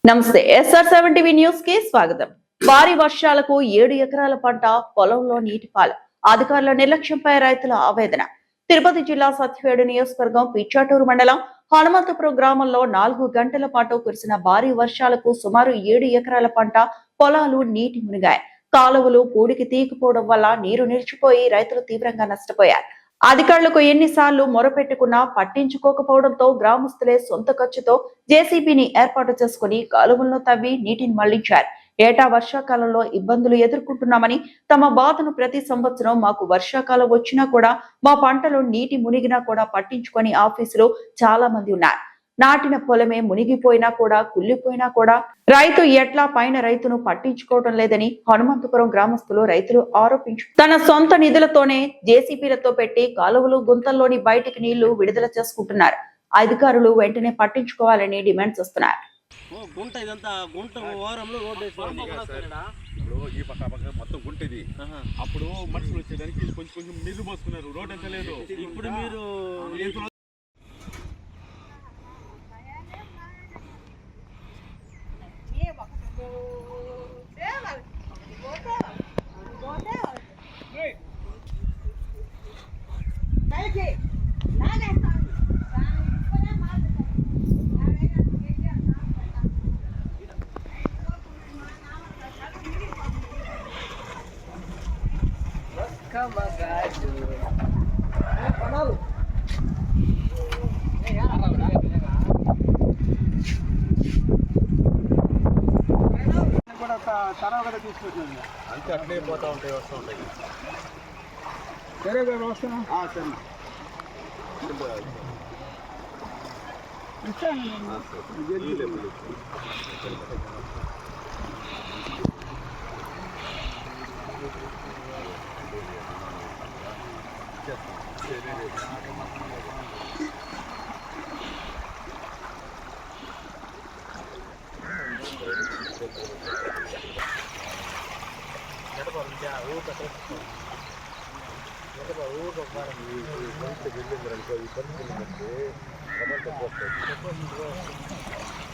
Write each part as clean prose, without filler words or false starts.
నమస్తే SR7 TV news కి స్వాగతం. భారీ వర్షాలకు 7 ఎకరాల పంట పొలంలో నీటిపాలు. అధికారుల నిర్లక్ష్యంపై రైతుల ఆవేదన. తిరుపతి జిల్లా సత్యవేడు నియోజకవర్గం పిచ్చాటూరు మండలం హనుమంతపురం గ్రామంలో 4 గంటల పాటు కురిసిన భారీ వర్షాలకు సుమారు 7 ఎకరాల పంట పొలాలు నీటి మునిగాయి. కాలువలు పూడికి తీయకపోవడం వల్ల నీరు నిలిచిపోయి రైతులు తీవ్రంగా నష్టపోయారు. అధికారులకు ఎన్నిసార్లు మొరపెట్టుకున్నా పట్టించుకోకపోవడంతో గ్రామస్తులే సొంత ఖర్చుతో జేసీబీని ఏర్పాటు చేసుకుని కాలువలను తవ్వి నీటిని మళ్లించారు. ఏటా వర్షాకాలంలో ఇబ్బందులు ఎదుర్కొంటున్నామని, తమ బాధను ప్రతి సంవత్సరం మాకు వర్షాకాలం వచ్చినా కూడా మా పంటలు నీటి మునిగినా కూడా పట్టించుకొని ఆఫీసులో చాలా మంది ఉన్నారు. నాటిన పొలమే మునిగిపోయినా కూడా కుళ్లిపోయినా కూడా రైతు ఎట్లా పైన రైతును పట్టించుకోవడం లేదని హనుమంతపురం గ్రామస్తులు రైతులు ఆరోపించారు. తన సొంత నిధులతోనే జేసీబీలతో పెట్టి కాలువలు గుంతల్లోని బయటికి నీళ్లు విడుదల చేసుకుంటున్నారు. అధికారులు వెంటనే పట్టించుకోవాలని డిమాండ్ చేస్తున్నారు. అప్పుడు మనుషులు వచ్చేదానికి కొంచెం నీళ్లు పోసుకున్నారు. రోడ్ ఎంత లేదు. ఇప్పుడు మీరు తర్వాత తీసుకొచ్చింది అంతే అట్లే పోతా ఉంటాయి, వస్తూ ఉంటాయి. సరే గారు వస్తున్నా.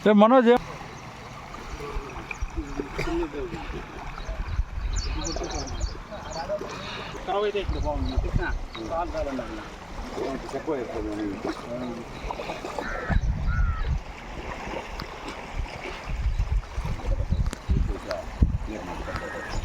సరే మనోజ్ బాగుంది.